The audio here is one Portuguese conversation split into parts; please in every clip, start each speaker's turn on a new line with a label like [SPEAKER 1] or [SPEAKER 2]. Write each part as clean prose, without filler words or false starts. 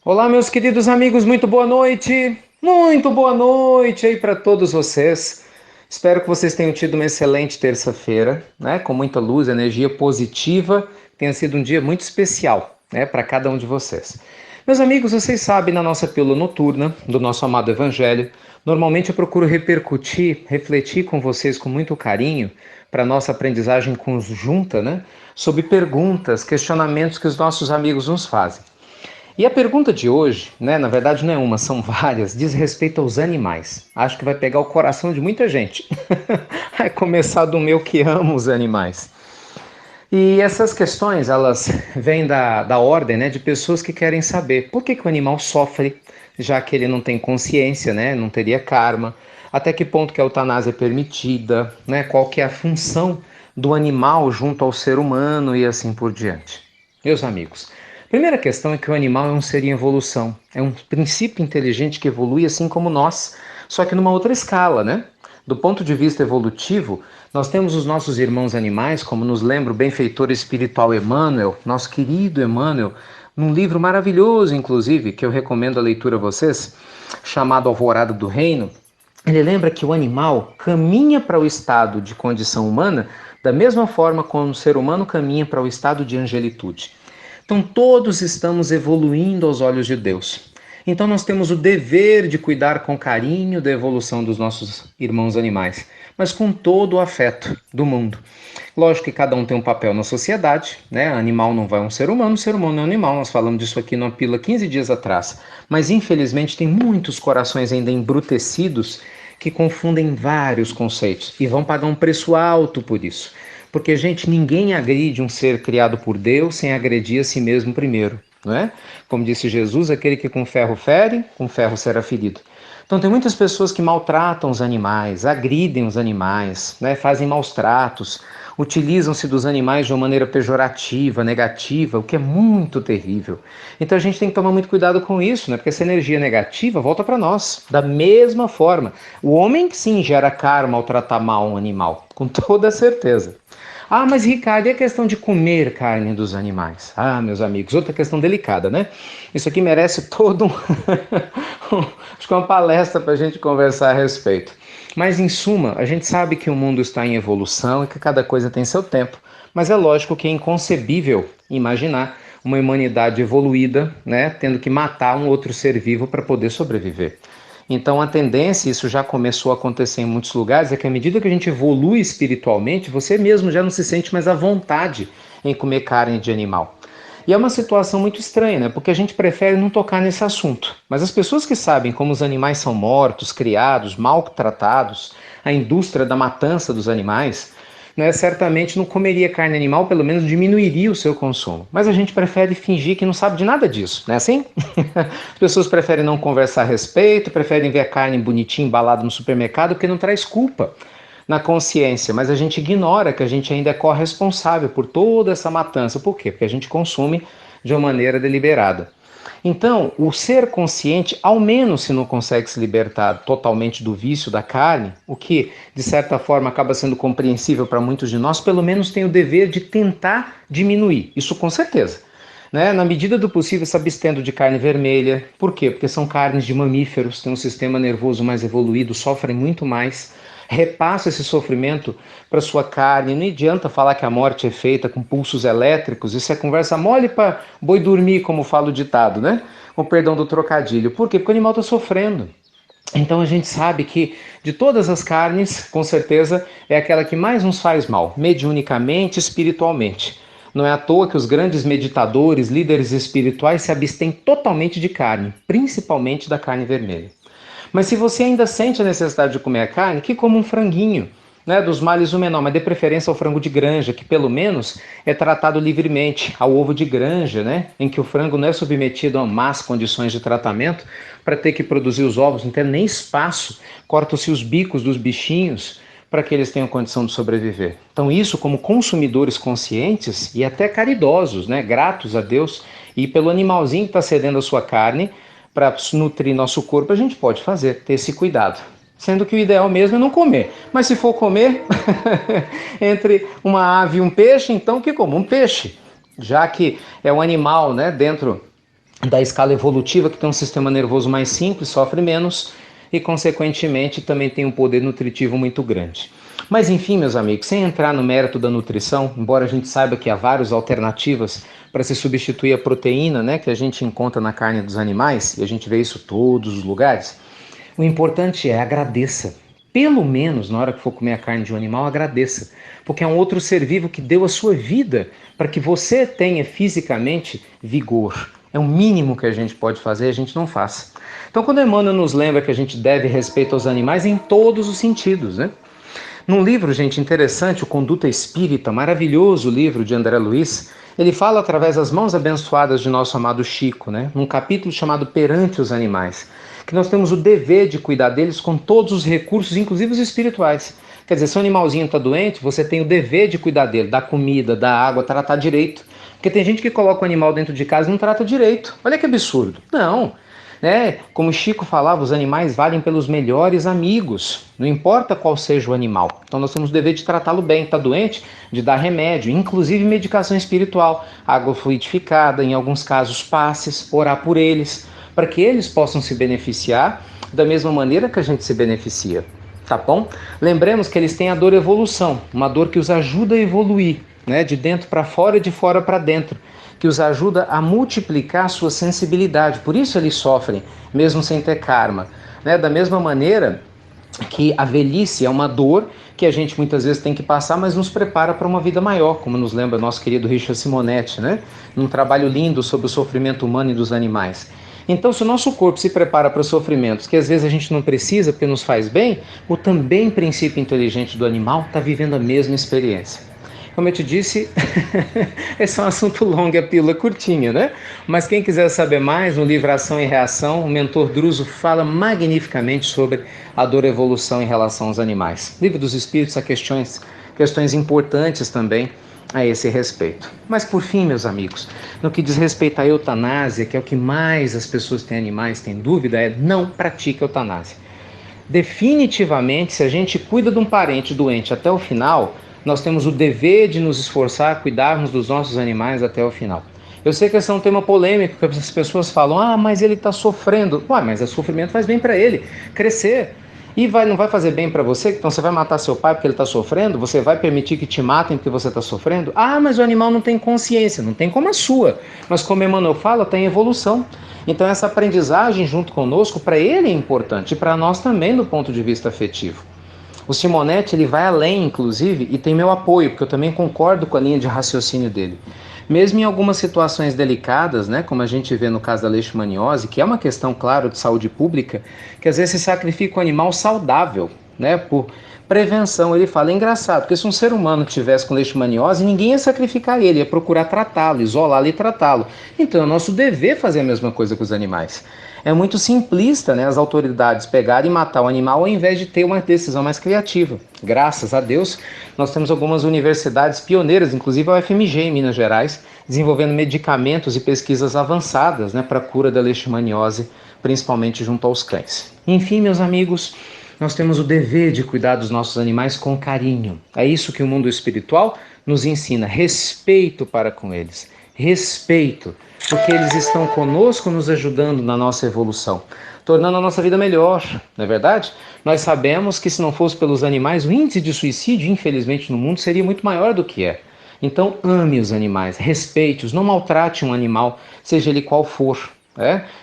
[SPEAKER 1] Olá, meus queridos amigos, muito boa noite! Muito boa noite aí para todos vocês. Espero que vocês tenham tido uma excelente terça-feira, né? Com muita luz, energia positiva. Tenha sido um dia muito especial, né, para cada um de vocês. Meus amigos, vocês sabem, na nossa pílula noturna do nosso amado Evangelho, normalmente eu procuro repercutir, refletir com vocês com muito carinho para nossa aprendizagem conjunta, né? Sobre perguntas, questionamentos que os nossos amigos nos fazem. E a pergunta de hoje, né, na verdade não é uma, são várias, diz respeito aos animais. Acho que vai pegar o coração de muita gente. Vai começar do meu que amo os animais. E essas questões, elas vêm da ordem, né, de pessoas que querem saber por que o animal sofre, já que ele não tem consciência, né, não teria karma, até que ponto que a eutanásia é permitida, né, qual que é a função do animal junto ao ser humano e assim por diante. Meus amigos, a primeira questão é que o animal é um ser em evolução, é um princípio inteligente que evolui assim como nós, só que numa outra escala, né? Do ponto de vista evolutivo, nós temos os nossos irmãos animais, como nos lembra o benfeitor espiritual Emmanuel, nosso querido Emmanuel, num livro maravilhoso, inclusive, que eu recomendo a leitura a vocês, chamado Alvorada do Reino. Ele lembra que o animal caminha para o estado de condição humana da mesma forma como o ser humano caminha para o estado de angelitude. Então, todos estamos evoluindo aos olhos de Deus. Então, nós temos o dever de cuidar com carinho da evolução dos nossos irmãos animais, mas com todo o afeto do mundo. Lógico que cada um tem um papel na sociedade, né? Animal não vai um ser humano não é um animal. Nós falamos disso aqui numa pílula 15 dias atrás. Mas, infelizmente, tem muitos corações ainda embrutecidos que confundem vários conceitos e vão pagar um preço alto por isso. Porque, gente, ninguém agride um ser criado por Deus sem agredir a si mesmo primeiro, não é? Como disse Jesus, aquele que com ferro fere, com ferro será ferido. Então tem muitas pessoas que maltratam os animais, agridem os animais, né? Fazem maus tratos, utilizam-se dos animais de uma maneira pejorativa, negativa, o que é muito terrível. Então a gente tem que tomar muito cuidado com isso, né? Porque essa energia negativa volta para nós. Da mesma forma, o homem sim gera karma ao tratar mal um animal, com toda certeza. Ah, mas Ricardo, e a questão de comer carne dos animais? Ah, meus amigos, outra questão delicada, né? Isso aqui merece todo acho que uma palestra para a gente conversar a respeito. Mas, em suma, a gente sabe que o mundo está em evolução e que cada coisa tem seu tempo. Mas é lógico que é inconcebível imaginar uma humanidade evoluída, né, tendo que matar um outro ser vivo para poder sobreviver. Então a tendência, isso já começou a acontecer em muitos lugares, é que à medida que a gente evolui espiritualmente, você mesmo já não se sente mais à vontade em comer carne de animal. E é uma situação muito estranha, né? Porque a gente prefere não tocar nesse assunto. Mas as pessoas que sabem como os animais são mortos, criados, maltratados, a indústria da matança dos animais, né, certamente não comeria carne animal, pelo menos diminuiria o seu consumo. Mas a gente prefere fingir que não sabe de nada disso, não é assim? As pessoas preferem não conversar a respeito, preferem ver a carne bonitinha embalada no supermercado, porque não traz culpa na consciência, mas a gente ignora que a gente ainda é corresponsável por toda essa matança. Por quê? Porque a gente consome de uma maneira deliberada. Então, o ser consciente, ao menos se não consegue se libertar totalmente do vício da carne, o que de certa forma acaba sendo compreensível para muitos de nós, pelo menos tem o dever de tentar diminuir. Isso com certeza. Né? Na medida do possível, se abstendo de carne vermelha. Por quê? Porque são carnes de mamíferos, têm um sistema nervoso mais evoluído, sofrem muito mais. Repassa esse sofrimento para sua carne. Não adianta falar que a morte é feita com pulsos elétricos. Isso é conversa mole para boi dormir, como fala o ditado, né? Com perdão do trocadilho. Por quê? Porque o animal está sofrendo. Então a gente sabe que de todas as carnes, com certeza, é aquela que mais nos faz mal, mediunicamente, espiritualmente. Não é à toa que os grandes meditadores, líderes espirituais se abstêm totalmente de carne, principalmente da carne vermelha. Mas se você ainda sente a necessidade de comer a carne, que coma um franguinho, né, dos males o menor, mas dê preferência ao frango de granja, que pelo menos é tratado livremente, ao ovo de granja, né, em que o frango não é submetido a más condições de tratamento para ter que produzir os ovos, não tem nem espaço, cortam-se os bicos dos bichinhos para que eles tenham condição de sobreviver. Então isso, como consumidores conscientes e até caridosos, né, gratos a Deus e pelo animalzinho que está cedendo a sua carne, para nutrir nosso corpo, a gente pode fazer, ter esse cuidado. Sendo que o ideal mesmo é não comer. Mas se for comer, entre uma ave e um peixe, então que coma um peixe. Já que é um animal, né, dentro da escala evolutiva, que tem um sistema nervoso mais simples, sofre menos e, consequentemente, também tem um poder nutritivo muito grande. Mas, enfim, meus amigos, sem entrar no mérito da nutrição, embora a gente saiba que há várias alternativas para se substituir a proteína, né, que a gente encontra na carne dos animais, e a gente vê isso em todos os lugares, o importante é agradeça. Pelo menos, na hora que for comer a carne de um animal, agradeça. Porque é um outro ser vivo que deu a sua vida para que você tenha fisicamente vigor. É o mínimo que a gente pode fazer e a gente não faz. Então, quando Emmanuel nos lembra que a gente deve respeito aos animais em todos os sentidos, né? Num livro, gente, interessante, o Conduta Espírita, maravilhoso livro de André Luiz, ele fala através das mãos abençoadas de nosso amado Chico, né? Num capítulo chamado Perante os Animais, que nós temos o dever de cuidar deles com todos os recursos, inclusive os espirituais. Quer dizer, se o animalzinho está doente, você tem o dever de cuidar dele, dar comida, dar água, tratar direito. Porque tem gente que coloca o animal dentro de casa e não trata direito. Olha que absurdo. Não. Né? Como o Chico falava, os animais valem pelos melhores amigos, não importa qual seja o animal. Então nós temos o dever de tratá-lo bem. Está doente? De dar remédio, inclusive medicação espiritual, água fluidificada, em alguns casos passes, orar por eles, para que eles possam se beneficiar da mesma maneira que a gente se beneficia. Tá bom? Lembremos que eles têm a dor evolução, uma dor que os ajuda a evoluir, né? De dentro para fora e de fora para dentro, que os ajuda a multiplicar a sua sensibilidade. Por isso eles sofrem, mesmo sem ter karma. Né? Da mesma maneira que a velhice é uma dor que a gente muitas vezes tem que passar, mas nos prepara para uma vida maior, como nos lembra nosso querido Richard Simonetti, né? Num trabalho lindo sobre o sofrimento humano e dos animais. Então, se o nosso corpo se prepara para sofrimentos que às vezes a gente não precisa porque nos faz bem, o também princípio inteligente do animal está vivendo a mesma experiência. Como eu te disse, esse é um assunto longo e a pílula curtinha, né? Mas quem quiser saber mais, no livro Ação e Reação, o mentor Druso fala magnificamente sobre a dor e evolução em relação aos animais. Livro dos Espíritos, há questões importantes também a esse respeito. Mas por fim, meus amigos, no que diz respeito à eutanásia, que é o que mais as pessoas têm animais, têm dúvida, é não pratique eutanásia. Definitivamente, se a gente cuida de um parente doente até o final, nós temos o dever de nos esforçar a cuidarmos dos nossos animais até o final. Eu sei que esse é um tema polêmico, porque as pessoas falam, mas ele está sofrendo. Mas o sofrimento faz bem para ele crescer. E não vai fazer bem para você? Então você vai matar seu pai porque ele está sofrendo? Você vai permitir que te matem porque você está sofrendo? Mas o animal não tem consciência, não tem como a sua. Mas como Emmanuel fala, tem evolução. Então essa aprendizagem junto conosco, para ele é importante e para nós também do ponto de vista afetivo. O Simonetti, ele vai além, inclusive, e tem meu apoio, porque eu também concordo com a linha de raciocínio dele. Mesmo em algumas situações delicadas, né, como a gente vê no caso da leishmaniose, que é uma questão, claro, de saúde pública, que às vezes se sacrifica um animal saudável, né, por prevenção. Ele fala, é engraçado, porque se um ser humano tivesse com leishmaniose, ninguém ia sacrificar ele, ia procurar tratá-lo, isolá-lo e tratá-lo. Então é nosso dever fazer a mesma coisa com os animais. É muito simplista, né, as autoridades pegarem e matar o animal ao invés de ter uma decisão mais criativa. Graças a Deus, nós temos algumas universidades pioneiras, inclusive a UFMG em Minas Gerais, desenvolvendo medicamentos e pesquisas avançadas, né, para a cura da leishmaniose, principalmente junto aos cães. Enfim, meus amigos, nós temos o dever de cuidar dos nossos animais com carinho. É isso que o mundo espiritual nos ensina, respeito para com eles. Respeito, porque eles estão conosco nos ajudando na nossa evolução, tornando a nossa vida melhor, não é verdade? Nós sabemos que se não fosse pelos animais, o índice de suicídio, infelizmente, no mundo seria muito maior do que é. Então, ame os animais, respeite-os, não maltrate um animal, seja ele qual for.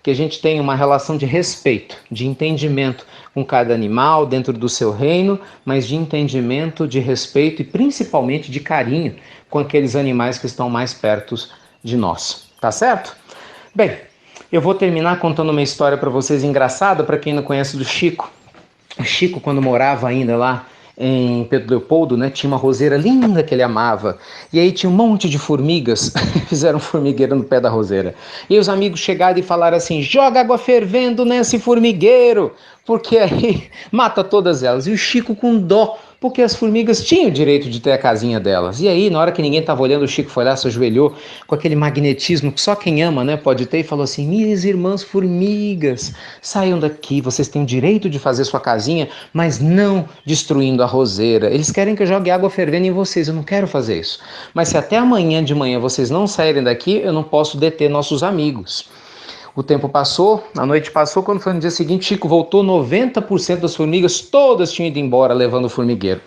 [SPEAKER 1] Que a gente tenha uma relação de respeito, de entendimento com cada animal dentro do seu reino, mas de entendimento, de respeito e principalmente de carinho com aqueles animais que estão mais perto de nós, tá certo? Bem, eu vou terminar contando uma história para vocês engraçada, para quem não conhece do Chico. O Chico, quando morava ainda lá em Pedro Leopoldo, né, tinha uma roseira linda que ele amava, e aí tinha um monte de formigas, fizeram um formigueiro no pé da roseira, e os amigos chegaram e falaram assim, joga água fervendo nesse formigueiro, porque aí mata todas elas, e o Chico com dó, porque as formigas tinham o direito de ter a casinha delas. E aí, na hora que ninguém estava olhando, o Chico foi lá, se ajoelhou com aquele magnetismo que só quem ama, né, pode ter, e falou assim, minhas irmãs formigas, saiam daqui, vocês têm o direito de fazer sua casinha, mas não destruindo a roseira. Eles querem que eu jogue água fervendo em vocês, eu não quero fazer isso. Mas se até amanhã de manhã vocês não saírem daqui, eu não posso deter nossos amigos. O tempo passou, a noite passou, quando foi no dia seguinte, Chico voltou, 90% das formigas, todas tinham ido embora levando o formigueiro.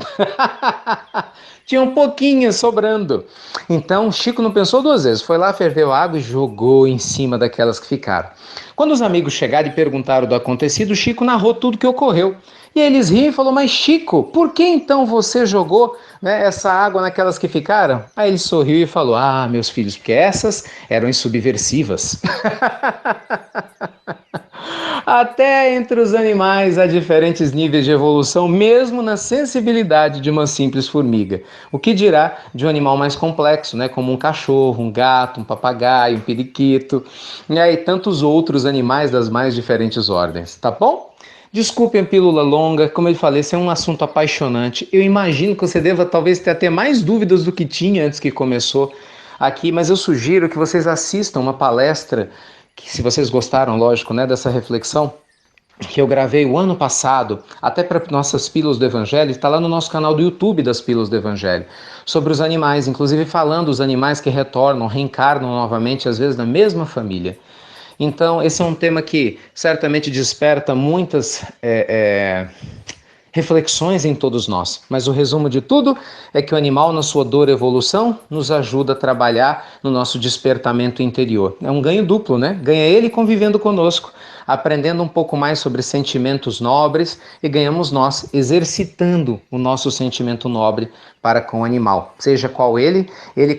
[SPEAKER 1] Tinha um pouquinho sobrando. Então, Chico não pensou duas vezes, foi lá, ferveu água e jogou em cima daquelas que ficaram. Quando os amigos chegaram e perguntaram do acontecido, Chico narrou tudo o que ocorreu. E eles riram e falaram, mas Chico, por que então você jogou, né, essa água naquelas que ficaram? Aí ele sorriu e falou, ah, meus filhos, porque essas eram as subversivas. Até entre os animais há diferentes níveis de evolução, mesmo na sensibilidade de uma simples formiga. O que dirá de um animal mais complexo, né, como um cachorro, um gato, um papagaio, um periquito, e aí tantos outros animais das mais diferentes ordens, tá bom? Desculpem a pílula longa, como eu falei, esse é um assunto apaixonante. Eu imagino que você deva talvez ter até mais dúvidas do que tinha antes que começou aqui, mas eu sugiro que vocês assistam uma palestra, que se vocês gostaram, lógico, né, dessa reflexão, que eu gravei o ano passado, até para nossas Pílulas do Evangelho, está lá no nosso canal do YouTube das Pílulas do Evangelho, sobre os animais, inclusive falando dos animais que retornam, reencarnam novamente, às vezes na mesma família. Então, esse é um tema que certamente desperta muitas reflexões em todos nós. Mas o resumo de tudo é que o animal, na sua dor e evolução, nos ajuda a trabalhar no nosso despertamento interior. É um ganho duplo, né? Ganha ele convivendo conosco, aprendendo um pouco mais sobre sentimentos nobres, e ganhamos nós exercitando o nosso sentimento nobre para com o animal. Seja qual ele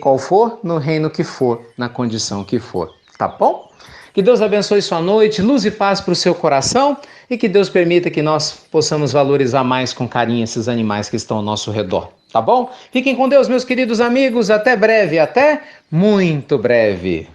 [SPEAKER 1] qual for, no reino que for, na condição que for. Tá bom? Que Deus abençoe sua noite, luz e paz para o seu coração, e que Deus permita que nós possamos valorizar mais com carinho esses animais que estão ao nosso redor, tá bom? Fiquem com Deus, meus queridos amigos, até breve, até muito breve.